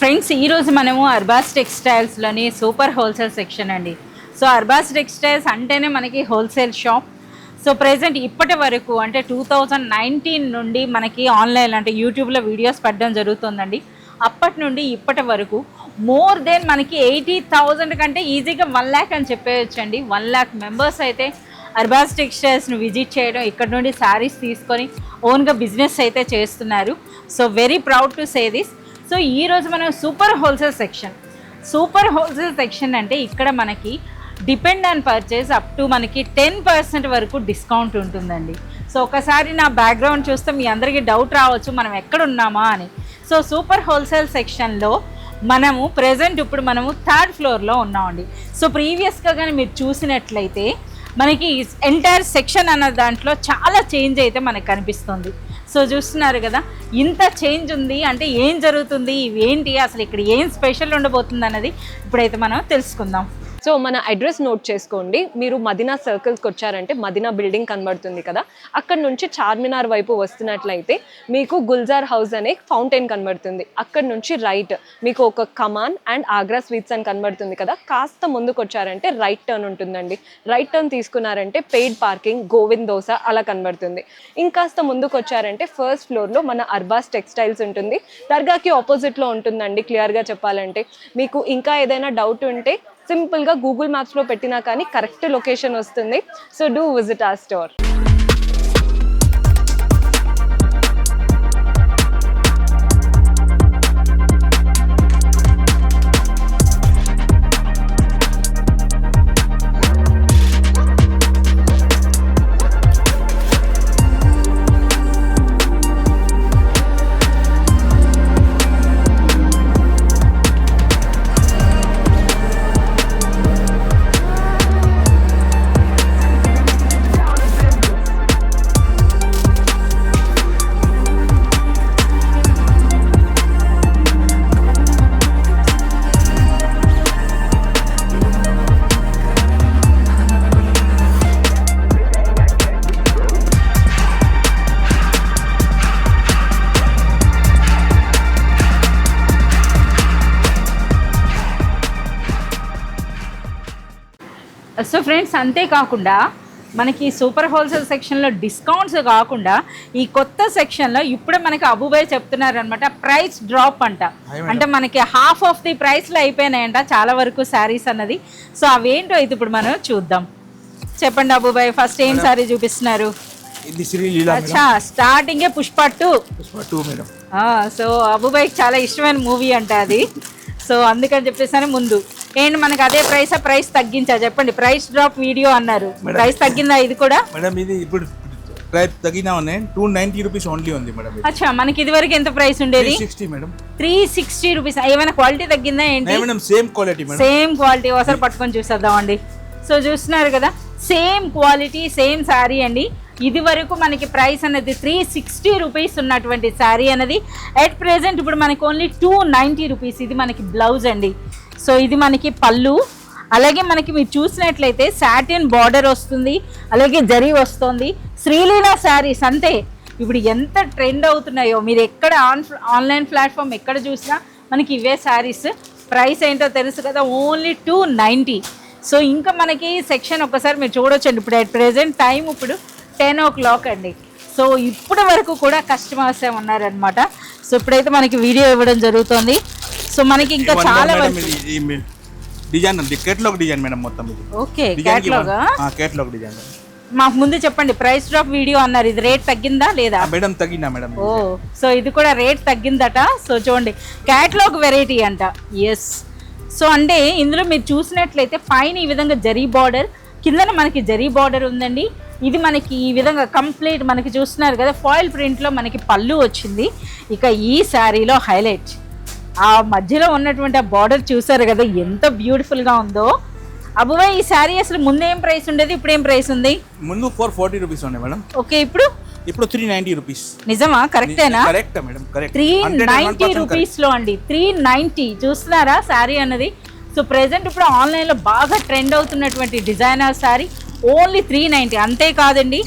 Friends ఈరోజు మనము Arbaz టెక్స్టైల్స్లోని super wholesale section అండి. సో అర్బాస్ టెక్స్టైల్స్ అంటేనే మనకి హోల్సేల్ షాప్. సో ప్రెజెంట్ ఇప్పటి వరకు అంటే 2019 నుండి మనకి ఆన్లైన్ అంటే యూట్యూబ్లో వీడియోస్ పెట్టడం జరుగుతుందండి. అప్పటి నుండి ఇప్పటి వరకు మోర్ దెన్ మనకి 80,000 కంటే ఈజీగా 1 lakh అని చెప్పేయచ్చండి. 1 lakh మెంబర్స్ అయితే అర్బాస్ టెక్స్టైల్స్ను విజిట్ చేయడం, ఇక్కడ నుండి శారీస్ తీసుకొని ఓన్గా బిజినెస్ అయితే చేస్తున్నారు. So very proud to say this. So ఈరోజు మనం సూపర్ హోల్సేల్ సెక్షన్ అంటే ఇక్కడ మనకి depend on purchase up to మనకి 10% వరకు డిస్కౌంట్ ఉంటుందండి. సో ఒకసారి నా బ్యాక్గ్రౌండ్ చూస్తే మీ అందరికీ డౌట్ రావచ్చు మనం ఎక్కడ ఉన్నామా అని. సో సూపర్ హోల్సేల్ సెక్షన్లో మనము ప్రెజెంట్ ఇప్పుడు మనము 3rd ఫ్లోర్లో ఉన్నామండి. సో ప్రీవియస్గా కానీ మీరు చూసినట్లయితే మనకి ఎంటైర్ సెక్షన్ అన్న దాంట్లో చాలా చేంజ్ అయితే మనకు కనిపిస్తుంది. సో చూస్తున్నారు కదా, ఇంత చేంజ్ ఉంది అంటే ఏం జరుగుతుంది, ఇవేంటి, అసలు ఇక్కడ ఏం స్పెషల్ ఉండబోతుంది అన్నది ఇప్పుడైతే మనం తెలుసుకుందాం. సో మన అడ్రస్ నోట్ చేసుకోండి. మీరు మదీనా సర్కిల్స్కి వచ్చారంటే మదీనా బిల్డింగ్ కనబడుతుంది కదా, అక్కడ నుంచి చార్మినార్ వైపు వస్తున్నట్లయితే మీకు గుల్జార్ హౌస్ అనే ఫౌంటైన్ కనబడుతుంది. అక్కడ నుంచి రైట్ మీకు ఒక కమాన్ అండ్ ఆగ్రా స్వీట్స్ అని కనబడుతుంది కదా, కాస్త ముందుకు వచ్చారంటే రైట్ టర్న్ ఉంటుందండి. రైట్ టర్న్ తీసుకున్నారంటే పెయిడ్ పార్కింగ్, గోవింద్ దోస అలా కనబడుతుంది. ఇంకాస్త ముందుకు వచ్చారంటే 1st ఫ్లోర్లో మన అర్బాస్ టెక్స్టైల్స్ ఉంటుంది. దర్గాకి ఆపోజిట్లో ఉంటుందండి. క్లియర్గా చెప్పాలంటే మీకు ఇంకా ఏదైనా డౌట్ ఉంటే సింపుల్గా గూగుల్ మ్యాప్స్లో పెట్టినా కానీ కరెక్ట్ లొకేషన్ వస్తుంది. So do visit our store. So friends అంతేకాకుండా మనకి సూపర్ హోల్సేల్ సెక్షన్లో డిస్కౌంట్స్ కాకుండా ఈ కొత్త సెక్షన్లో ఇప్పుడే మనకి అబుబాయ్ చెప్తున్నారనమాట, ప్రైస్ డ్రాప్ అంట. అంటే మనకి హాఫ్ ఆఫ్ ది ప్రైస్లో అయిపోయినాయంట చాలా వరకు శారీస్ అన్నది. సో అవేంటో అయితే ఇప్పుడు మనం చూద్దాం. చెప్పండి అబుబాయ్, ఫస్ట్ ఏం శారీ చూపిస్తున్నారు? అచ్చా, స్టార్టింగే పుష్ప 2 మేడం. సో అబుబాయ్కి చాలా ఇష్టమైన మూవీ అంట అది. సో అందుకని చెప్పేసి ముందు ఏంటి మనకి అదే ప్రైస్ తగ్గించా చెప్పండి. ప్రైస్ డ్రాప్ వీడియో అన్నారు, ప్రైస్ తగ్గిందా ఇది కూడా? మేడం ఇది ఇప్పుడు ప్రైస్ తగ్గినా 290 రూపీస్ ఓన్లీ ఉంది మేడం. అచ్చా, మనకి ఇది వరకు ఎంత ప్రైస్ ఉండేది? 360 మేడం. 360 రూపీస్. ఏమైనా క్వాలిటీ తగ్గిందా ఏంటి? Madam same quality madam. Same quality. ఒకసారి పట్టుకొని చూసేద్దామండి. సో చూస్తున్నారు కదా, సేమ్ క్వాలిటీ సేమ్ శారీ అండి. ఇది వరకు మనకి ప్రైస్ అనేది 360 రూపీస్ ఉన్నటువంటి శారీ అనేది ఎట్ ప్రెజెంట్ ఇప్పుడు మనకి ఓన్లీ 290 రూపీస్. ఇది మనకి బ్లౌజ్ అండి. సో ఇది మనకి పళ్ళు. అలాగే మనకి మీరు చూసినట్లయితే సాటిన్ బార్డర్ వస్తుంది, అలాగే జరీ వస్తుంది. శ్రీలీలా శారీస్ అంతే ఇప్పుడు ఎంత ట్రెండ్ అవుతున్నాయో, మీరు ఎక్కడ ఆన్లైన్ ప్లాట్ఫామ్ ఎక్కడ చూసినా మనకి ఇవే శారీస్. ప్రైస్ ఏంటో తెలుసు కదా, ఓన్లీ 290. సో ఇంకా మనకి సెక్షన్ ఒకసారి మీరు చూడొచ్చండి. ఇప్పుడు అట్ ప్రెజెంట్ టైం ఇప్పుడు 10 o'clock అండి. సో ఇప్పటి వరకు కూడా కస్టమర్స్ ఉన్నారనమాట. సో ఇప్పుడైతే మనకి వీడియో ఇవ్వడం జరుగుతుంది. సో మనకి ఇంకా చాలా డిజైన్ ఉంది, కేటలాగ్ డిజైన్ మేడం మొత్తం ఇది. Okay, catalogue design. మాకు ముందు చెప్పండి, ప్రైస్ డ్రాప్ వీడియో అన్నారు, ఇది రేట్ తగ్గిందా లేదా? మేడం తగ్గిందా మేడం. ఓ, సో ఇది కూడా రేట్ తగ్గిందట. సో చూడండి, కేటలాగ్ వెరైటీ అంట. ఎస్. సో అంటే ఇందులో మీరు చూసినట్లయితే పైన ఈ విధంగా జరీ బార్డర్, కిందన మనకి జరీ బార్డర్ ఉందండి. ఇది మనకి ఈ విధంగా కంప్లీట్ మనకి చూస్తున్నారు కదా, ఫాయిల్ ప్రింట్లో మనకి పళ్ళు వచ్చింది. ఇక ఈ శారీలో హైలైట్ ఆ మధ్యలో ఉన్నటువంటి ఆ బార్డర్ చూసారు కదా, ఎంత బ్యూటిఫుల్గా ఉందో. అబుబాయ్, ఈ శారీ అసలు ముందు ఏం ప్రైస్ ఉండేది, ఇప్పుడు ఏం ప్రైస్ ఉంది? ముందు 440 రూపీస్ ఉన్నాయి మేడం. ఓకే, ఇప్పుడు 390 రూపీస్. నిజమా? కరెక్టేనా? Correct madam, correct. 390 రూపీస్లో అండి. 390 చూస్తున్నారా శారీ అన్నది. సో ప్రెజెంట్ ఇప్పుడు ఆన్లైన్లో బాగా ట్రెండ్ అవుతున్నటువంటి డిజైనర్ శారీ ఓన్లీ 390. అంతేకాదండి,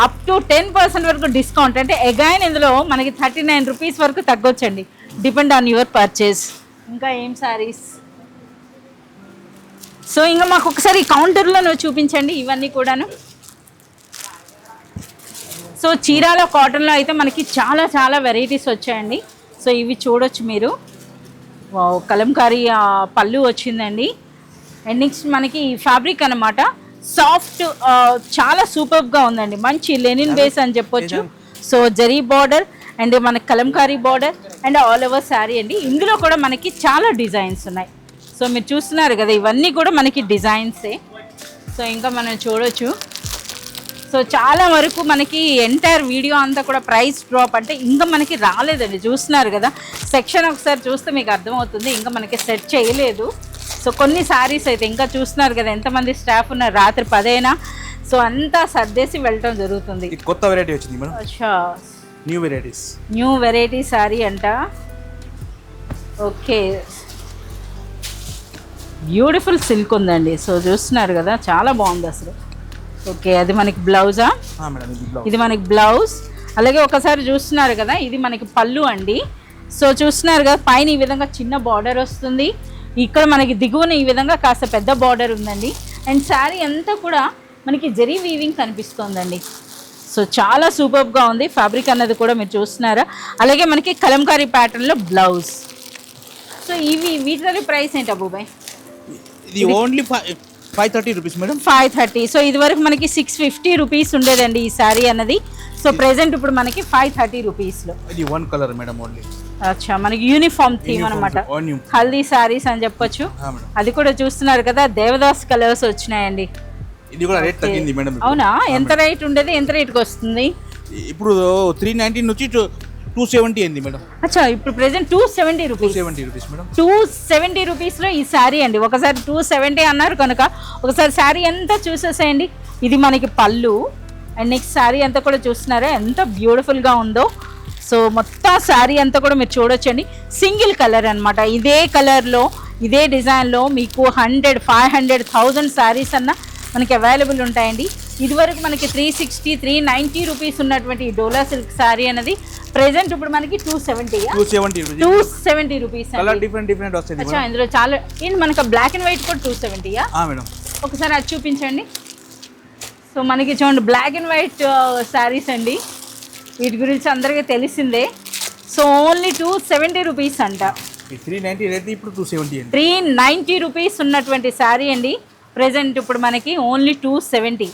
అప్ టు 10% వరకు డిస్కౌంట్. అంటే అగైన్ ఇందులో మనకి 39 రూపీస్ వరకు తగ్గొచ్చండి, డిపెండ్ ఆన్ యువర్ పర్చేస్. ఇంకా ఏం శారీస్? సో ఇంకా మాకు ఒకసారి కౌంటర్లో చూపించండి ఇవన్నీ కూడాను. సో చీరాల కాటన్లో అయితే మనకి చాలా చాలా వెరైటీస్ వచ్చాయండి. సో ఇవి చూడొచ్చు మీరు. కలంకారీ పళ్ళు వచ్చిందండి. అండ్ నెక్స్ట్ మనకి ఫ్యాబ్రిక్ అనమాట, సాఫ్ట్, చాలా సూపర్గా ఉందండి. మంచి లెనిన్ బేస్ అని చెప్పొచ్చు. సో జరీ బార్డర్ అండ్ మనకి Kalamkari border and all over sari అండి. ఇందులో కూడా మనకి చాలా డిజైన్స్ ఉన్నాయి. సో మీరు చూస్తున్నారు కదా, ఇవన్నీ కూడా మనకి డిజైన్సే. సో ఇంకా మనం చూడొచ్చు. సో చాలా వరకు మనకి ఎంటైర్ వీడియో అంతా కూడా ప్రైస్ డ్రాప్ అంటే ఇంకా మనకి రాలేదండి. చూస్తున్నారు కదా, సెక్షన్ ఒకసారి చూస్తే మీకు అర్థమవుతుంది, ఇంకా మనకి సెట్ చేయలేదు. సో కొన్ని శారీస్ అయితే ఇంకా చూస్తున్నారు కదా ఎంతమంది స్టాఫ్ ఉన్నారు, రాత్రి 10 అయినా సో అంతా సర్దేసి వెళ్ళటం జరుగుతుంది. కొత్త వెరైటీ వచ్చింది మేడం. అచ్చా, న్యూ వెరైటీ శారీ అంట. ఓకే, బ్యూటిఫుల్ సిల్క్ ఉందండి. సో చూస్తున్నారు కదా, చాలా బాగుంది అసలు. ఓకే, అది మనకి బ్లౌజా? ఇది మనకి బ్లౌజ్. అలాగే ఒకసారి చూస్తున్నారు కదా, ఇది మనకి పళ్ళు అండి. సో చూస్తున్నారు కదా, పైన ఈ విధంగా చిన్న బార్డర్ వస్తుంది, ఇక్కడ మనకి దిగువన ఈ విధంగా కాస్త పెద్ద బార్డర్ ఉందండి. అండ్ శారీ అంతా కూడా మనకి జరీ వీవింగ్ కనిపిస్తుందండి. సో చాలా సూపర్గా ఉంది ఫ్యాబ్రిక్ అన్నది కూడా మీరు చూస్తున్నారా. అలాగే మనకి కలంకారీ ప్యాటర్న్లో బ్లౌజ్. సో ఇవి వీటి ప్రైస్ ఏంటి అబ్బుబాయ్? ఇది ఓన్లీ 530 రూపీస్ మేడం. 530. సో ఇది వరకు మనకి 650 రూపీస్ ఉండేదండి ఈ శారీ అన్నది. సో ప్రెసెంట్ ఇప్పుడు మనకి 530 రూపీస్లో. ఇది 1 కలర్ మేడం ఓన్లీ. అచ్చా, మనకి యూనిఫామ్ థీమ్ అనమాట, హల్దీ శారీస్ అని చెప్పొచ్చు. అది కూడా చూస్తున్నారు కదా, దేవదాస్ కలర్స్ వచ్చినాయండి. ఇది కూడా రేట్ తగ్గింది మేడం. అవునా, ఎంత రేట్ ఉండేది, ఎంత రేట్కి వస్తుంది ఇప్పుడు? 390 నుంచి 270 అయింది మేడం. అచ్చా, ఇప్పుడు ప్రెసెంట్ 270 రూపీస్. 270 rupees madam. 270 రూపీస్లో ఈ శారీ అండి. ఒకసారి 270 అన్నారు కనుక ఒకసారి శారీ అంతా చూసేసేయండి. ఇది మనకి పళ్ళు అండ్ నెక్స్ట్ శారీ అంతా కూడా చూస్తున్నారా ఎంత బ్యూటిఫుల్గా ఉందో. సో మొత్తం శారీ అంతా కూడా మీరు చూడొచ్చండి. సింగిల్ కలర్ అనమాట, ఇదే కలర్లో ఇదే డిజైన్లో మీకు 100, 500, 1000 శారీస్ అన్న మనకి అవైలబుల్ ఉంటాయండి. ఇదివరకు మనకి 360, 390 రూపీస్ ఉన్నటువంటి ఈ డోలా సిల్క్ శారీ అనేది ప్రెసెంట్ ఇప్పుడు మనకి 270 రూపీస్. డిఫరెంట్ వస్తుంది. అచ్చా, ఇందులో చాలా ఏంటి మనకి బ్లాక్ అండ్ వైట్ కూడా 270 మేడం. ఒకసారి అది చూపించండి. సో మనకి చూడండి బ్లాక్ అండ్ వైట్ శారీస్ అండి, వీటి గురించి అందరికీ తెలిసిందే. సో ఓన్లీ 270 రూపీస్ అంట. 390 రేట్, ఇప్పుడు 270. 390 రూపీస్ ఉన్నటువంటి శారీ అండి ప్రెసెంట్ ఇప్పుడు మనకి ఓన్లీ 270.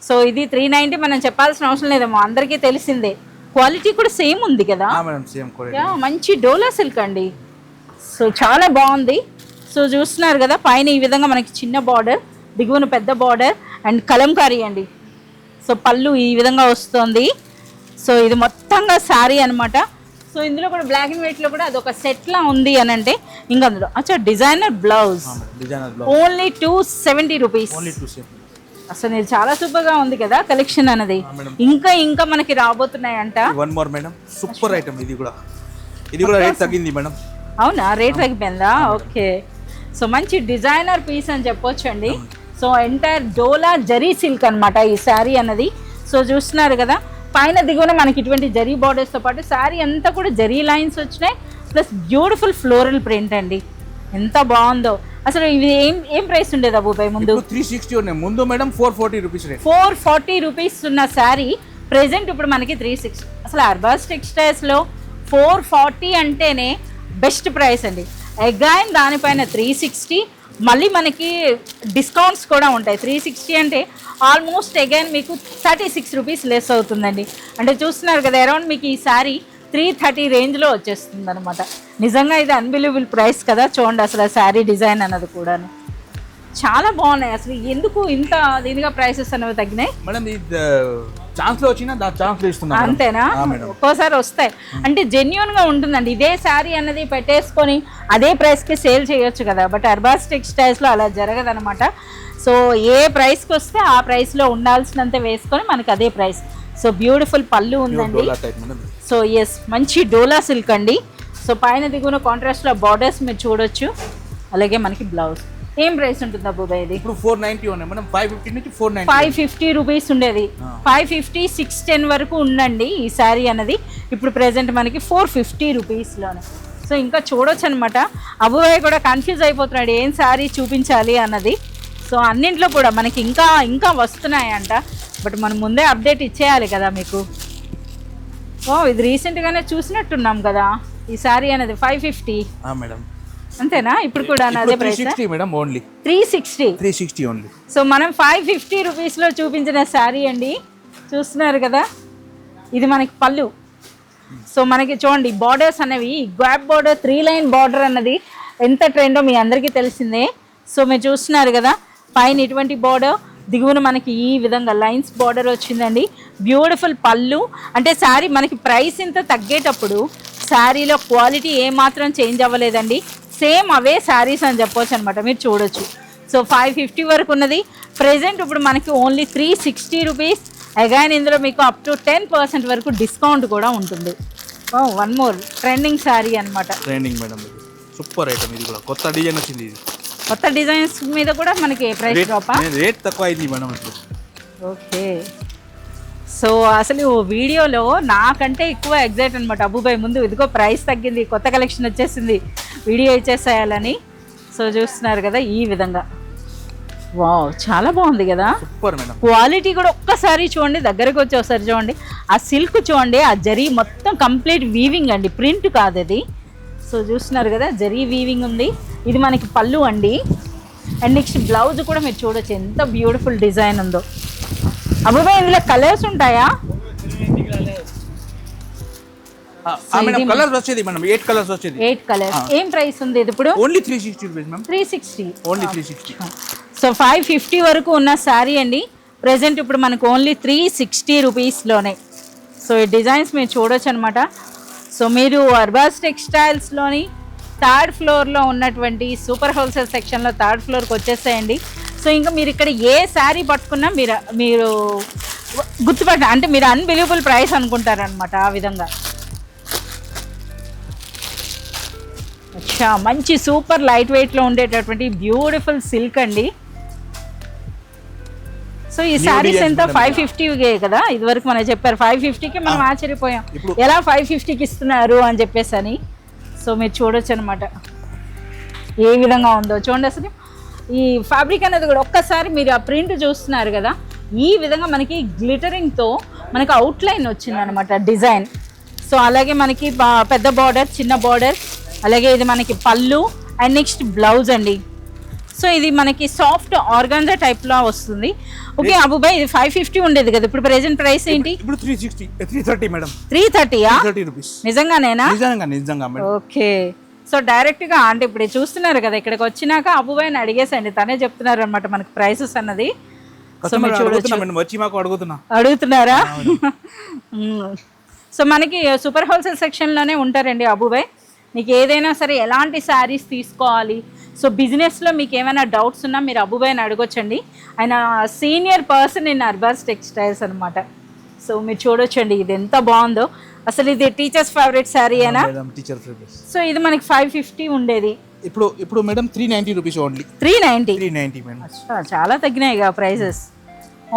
సో ఇది 390 మనం చెప్పాల్సిన అవసరం లేదేమో, అందరికీ తెలిసిందే. క్వాలిటీ కూడా సేమ్ ఉంది కదా, మంచి డోలా సిల్క్ అండి. సో చాలా బాగుంది. సో చూస్తున్నారు కదా, పైన ఈ విధంగా మనకి చిన్న బార్డర్, దిగువన పెద్ద బార్డర్ అండ్ కలంకారీ అండి. సో పళ్ళు ఈ విధంగా వస్తుంది. సో ఇది మొత్తంగా శారీ అనమాట. సో ఇందులో కూడా బ్లాక్ అండ్ వైట్లో కూడా అదొక సెట్లా ఉంది అని అంటే ఇంకా అందులో అచ్చా డిజైనర్ బ్లౌజ్ ఓన్లీ 270 రూపీస్. అసలు ఇది చాలా సూపర్గా ఉంది కదా కలెక్షన్ అనేది. ఇంకా మనకి రాబోతున్నాయంట. సూపర్ ఐటమ్ ఇది కూడా రేట్ తగ్గింది మేడం. అవునా, రేట్ తగ్గిపోయిందా? ఓకే. సో మంచి డిజైనర్ పీస్ అని చెప్పొచ్చు అండి. సో ఎంటైర్ డోలా జరీ సిల్క్ అనమాట ఈ శారీ అన్నది. సో చూస్తున్నారు కదా, పైన దిగువన మనకి ఇటువంటి జరీ బార్డర్స్తో పాటు శారీ అంతా కూడా జరీ లైన్స్ వచ్చినాయి, ప్లస్ బ్యూటిఫుల్ ఫ్లోరల్ ప్రింట్ అండి. ఎంత బాగుందో అసలు. ఇది ఏం ప్రైస్ ఉండేది అబ్బుబాయ్ ముందు? 360 ఉన్నాయి ముందు మేడం. 440 రూపీస్. 440 రూపీస్ ఉన్న శారీ ప్రెసెంట్ ఇప్పుడు మనకి 360. అసలు అర్బాస్ టెక్స్టైల్స్లో 440 అంటేనే బెస్ట్ ప్రైస్ అండి. అగైన్ దానిపైన 360, మళ్ళీ మనకి డిస్కౌంట్స్ కూడా ఉంటాయి. 360 అంటే ఆల్మోస్ట్ అగైన్ మీకు 36 రూపీస్ లెస్ అవుతుందండి. అంటే చూస్తున్నారు కదా, అరౌండ్ మీకు ఈ శారీ 330 రేంజ్లో వచ్చేస్తుంది అనమాట. నిజంగా ఇది అన్బిలీవబుల్ ప్రైస్ కదా. చూడండి అసలు శారీ డిజైన్ అన్నది కూడాను చాలా బాగున్నాయి. అసలు ఎందుకు ఇంత దీనిగా ప్రైసెస్ అనేవి తగ్గినాయి మేడం? ఛాన్స్లో వచ్చినా ఛాన్స్లో ఇస్తున్నా అంతేనా? ఒక్కోసారి వస్తాయి అంటే జెన్యున్గా ఉంటుందండి. ఇదే శారీ అన్నది పెట్టేసుకొని అదే ప్రైస్కి సేల్ చేయొచ్చు కదా, బట్ అర్బాస్ టెక్స్టైల్స్లో అలా జరగదనమాట. సో ఏ ప్రైస్కి వస్తే ఆ ప్రైస్లో ఉండాల్సినంత వేసుకొని మనకి అదే ప్రైస్. సో బ్యూటిఫుల్ పళ్ళు ఉందండి. సో ఎస్, మంచి డోలా సిల్క్ అండి. సో పైన దిగున కాంట్రాస్ట్లో బార్డర్స్ మీరు చూడొచ్చు. అలాగే మనకి బ్లౌజ్ ఏం ప్రైస్ ఉంటుంది అబ్బుబాయ్? ఇది ఇప్పుడు 490 ఉన్నాయి మేడం. 550 నుంచి 490. 550 రూపీస్ ఉండేది. 550, 610 వరకు ఉండండి ఈ శారీ అన్నది. ఇప్పుడు ప్రెసెంట్ మనకి 450 రూపీస్లోనే. సో ఇంకా చూడొచ్చు అనమాట. అబుబాయ్ కూడా కన్ఫ్యూజ్ అయిపోతున్నాడు ఏం శారీ చూపించాలి అన్నది. సో అన్నింట్లో కూడా మనకి ఇంకా ఇంకా వస్తున్నాయంట, బట్ మనం ముందే అప్డేట్ ఇచ్చేయాలి కదా మీకు. ఓ ఇది రీసెంట్గానే చూసినట్టున్నాం కదా ఈ శారీ అనేది 550 మేడం. అంతేనా? ఇప్పుడు కూడా అదే price 360 madam, only 360 only. So మనం 550 రూపీస్లో చూపించిన శారీ అండి, చూస్తున్నారు కదా. ఇది మనకి పళ్ళు. సో మనకి చూడండి బార్డర్స్ అనేవి గ్యాప్ బార్డర్ 3 లైన్ బార్డర్ అన్నది ఎంత ట్రెండో మీ అందరికీ తెలిసిందే. సో మీరు చూస్తున్నారు కదా, పైన ఇటువంటి బార్డర్, దిగువన మనకి ఈ విధంగా లైన్స్ బార్డర్ వచ్చిందండి. బ్యూటిఫుల్ పళ్ళు. అంటే శారీ మనకి ప్రైస్ ఇంత తగ్గేటప్పుడు శారీలో క్వాలిటీ ఏమాత్రం చేంజ్ అవ్వలేదండి, సేమ్ అవే శారీస్ అని చెప్పొచ్చు అనమాట. మీరు చూడొచ్చు. సో 550 వరకు ఉన్నది. ప్రెజెంట్ ఇప్పుడు మనకి ఓన్లీ 360 రూపీస్. అగైన్ ఇందులో మీకు అప్ టు 10% వరకు డిస్కౌంట్ కూడా ఉంటుంది. వన్ మోర్ ట్రెండింగ్ శారీ అనమాట. Trending madam, super item. ఇది కూడా కొత్త డిజైన్ వచ్చింది. ఇది కొత్త డిజైన్స్ మీద కూడా మనకి ప్రైస్ డ్రాపా? రేట్ తక్కువ అయింది మేడం ఇప్పుడు. ఓకే. సో అసలు వీడియోలో నాకంటే ఎక్కువ ఎగ్జైట్ అనమాట అబుబాయ్ ముందు. ఇదిగో ప్రైస్ తగ్గింది, కొత్త కలెక్షన్ వచ్చేసింది, వీడియో ఇచ్చేసేయాలని. సో చూస్తున్నారు కదా ఈ విధంగా. వావ్ చాలా బాగుంది కదా, సూపర్ మేడం. క్వాలిటీ కూడా ఒక్కసారి చూడండి, దగ్గరకు వచ్చి ఒకసారి చూడండి. ఆ సిల్క్ చూడండి, ఆ జరీ మొత్తం కంప్లీట్ వీవింగ్ అండి, ప్రింట్ కాదు అది. సో చూస్తున్నారు కదా జరీ వీవింగ్ ఉంది. ఇది మనకి పళ్ళు అండి. అండ్ నెక్స్ట్ బ్లౌజ్ కూడా మీరు చూడొచ్చు ఎంత బ్యూటిఫుల్ డిజైన్ ఉందో. అబుబాయ్ ఇందులో కలర్స్ ఉంటాయా? మేడం కలర్స్ వచ్చేది మేడం 8 కలర్స్ వచ్చేది. 8 కలర్స్. ఏం ప్రైస్ ఉంది ఇది ఇప్పుడు? Only 360 rupees madam. 360 only 360. So 550 వరకు ఉన్న శారీ అండి. ప్రెజెంట్ ఇప్పుడు మనకు ఓన్లీ 360 రూపీస్లోనే. సో ఈ డిజైన్స్ మీరు చూడొచ్చు అనమాట. సో మీరు అర్బాస్ టెక్స్టైల్స్లోని 3rd ఫ్లోర్లో ఉన్నటువంటి సూపర్ హోల్సేల్ సెక్షన్లో 3rd ఫ్లోర్కి వచ్చేసేయండి. సో ఇంకా మీరు ఇక్కడ ఏ శారీ పట్టుకున్నా మీరు గుర్తుపట్ట, అంటే మీరు అన్బిలీవబుల్ ప్రైస్ అనుకుంటారనమాట ఆ విధంగా. అచ్చా మంచి సూపర్ లైట్ వెయిట్లో ఉండేటటువంటి బ్యూటిఫుల్ సిల్క్ అండి. సో ఈ శారీస్ ఎంత? 550 కదా ఇది వరకు మనం చెప్పారు. 550కి మనం ఆశ్చర్యపోయాం ఎలా 550కి ఇస్తున్నారు అని చెప్పేసి అని. సో మీరు చూడొచ్చు అనమాట ఏ విధంగా ఉందో. చూడండి అసలు ఈ ఫ్యాబ్రిక్ అనేది కూడా ఒక్కసారి మీరు ఆ ప్రింట్ చూస్తున్నారు కదా, ఈ విధంగా మనకి గ్లిటరింగ్తో మనకి అవుట్లైన్ వచ్చిందనమాట డిజైన్. సో అలాగే మనకి పెద్ద బార్డర్, చిన్న బార్డర్, అలాగే ఇది మనకి పళ్ళు అండ్ నెక్స్ట్ బ్లౌజ్ అండి. సో ఇది మనకి సాఫ్ట్ ఆర్గాన్జా టైప్లో వస్తుంది. ఓకే అబుబాయ్ ఇది 550 ఉండేది కదా, ఇప్పుడు ప్రెజెంట్ ప్రైస్ ఏంటి? ఇప్పుడు 330 మేడం. 330 రూపీస్ నిజంగానేనా? నిజంగా మేడం. ఓకే. సో డైరెక్ట్గా అంటే ఇప్పుడు చూస్తున్నారు కదా, ఇక్కడికి వచ్చినాక అబుబాయ్ని అడిగేసండి, తనే చెప్తున్నారు అనమాట మనకి ప్రైసెస్ అన్నది. సో మీరు చూడొచ్చు. అడుగుతున్నారా? సో మనకి సూపర్ హోల్సేల్ సెక్షన్లోనే ఉంటారండి అబుబాయ్. మీకు ఏదైనా సరే ఎలాంటి శారీస్ తీసుకోవాలి, సో బిజినెస్లో మీకు ఏమైనా డౌట్స్ ఉన్నా మీరు అబుబాయ్ని అడగొచ్చండి. ఆయన senior person in Arbaz textiles అనమాట. సో మీరు చూడొచ్చండి ఇది ఎంత బాగుందో. అసలు ఇది టీచర్స్ ఫేవరెట్ శారీ అయినా? సో ఇది మనకి 550 ఉండేది, ఇప్పుడు మేడం 390 రూపీస్ ఓన్లీ. 390 మేడం. చాలా తగ్గినాయి కదా ప్రైసెస్.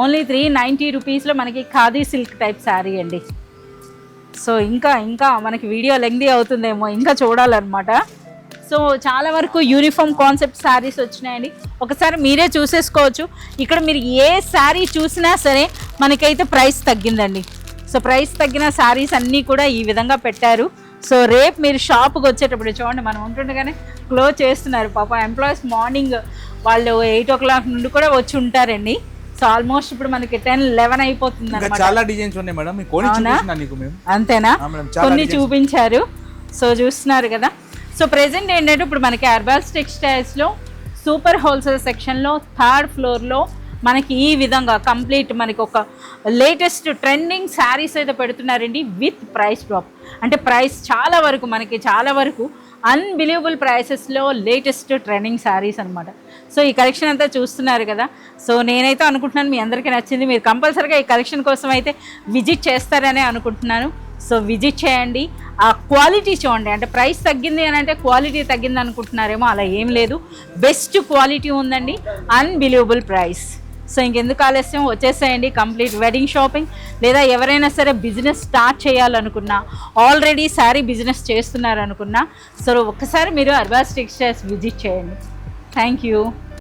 ఓన్లీ 390 రూపీస్లో మనకి ఖాదీ సిల్క్ టైప్ శారీ అండి. సో ఇంకా మనకి వీడియో లెంగ్దీ అవుతుందేమో, ఇంకా చూడాలన్నమాట. సో చాలా వరకు యూనిఫామ్ కాన్సెప్ట్ శారీస్ వచ్చినాయండి, ఒకసారి మీరే చూసేసుకోవచ్చు. ఇక్కడ మీరు ఏ శారీ చూసినా సరే మనకైతే ప్రైస్ తగ్గిందండి. సో ప్రైస్ తగ్గిన శారీస్ అన్నీ కూడా ఈ విధంగా పెట్టారు. సో రేపు మీరు షాప్కి వచ్చేటప్పుడు చూడండి, మనం ఉంటుండగానే క్లోజ్ చేస్తున్నారు పాప ఎంప్లాయీస్. మార్నింగ్ వాళ్ళు 8 o'clock నుండి కూడా వచ్చి ఉంటారండి. సో ఆల్మోస్ట్ ఇప్పుడు మనకి 10-11 అయిపోతుంది అన్నమాట. చాలా డిజైన్స్ ఉన్నాయి మేడం, అంతేనా? కొన్ని చూపించారు. సో చూస్తున్నారు కదా. సో ప్రెసెంట్ ఏంటంటే ఇప్పుడు మనకి అర్బాస్ టెక్స్టైల్స్లో సూపర్ హోల్సేల్ సెక్షన్లో 3rd ఫ్లోర్లో మనకి ఈ విధంగా కంప్లీట్ మనకి ఒక లేటెస్ట్ ట్రెండింగ్ శారీస్ అయితే పెడుతున్నారండి విత్ ప్రైస్ డ్రాప్. అంటే ప్రైస్ చాలా వరకు అన్బిలీవబుల్ ప్రైసెస్లో లేటెస్ట్ ట్రెండింగ్ శారీస్ అనమాట. సో ఈ కలెక్షన్ అంతా చూస్తున్నారు కదా. సో నేనైతే అనుకుంటున్నాను మీ అందరికీ నచ్చింది. మీరు కంపల్సరీగా ఈ కలెక్షన్ కోసం అయితే విజిట్ చేస్తారనే అనుకుంటున్నాను. సో విజిట్ చేయండి, ఆ క్వాలిటీ చూడండి. అంటే ప్రైస్ తగ్గింది అని అంటే క్వాలిటీ తగ్గింది అనుకుంటున్నారేమో, అలా ఏం లేదు. బెస్ట్ క్వాలిటీ ఉందండి, అన్బిలీవబుల్ ప్రైస్. సో ఇంకెందుకు ఆలస్యం, వచ్చేసేయండి కంప్లీట్ వెడ్డింగ్ షాపింగ్. లేదా ఎవరైనా సరే బిజినెస్ స్టార్ట్ చేయాలనుకున్నా, ఆల్రెడీ శారీ బిజినెస్ చేస్తున్నారనుకున్నా, సో ఒక్కసారి మీరు అర్బాస్ టెక్స్టైల్స్ విజిట్ చేయండి. Thank you.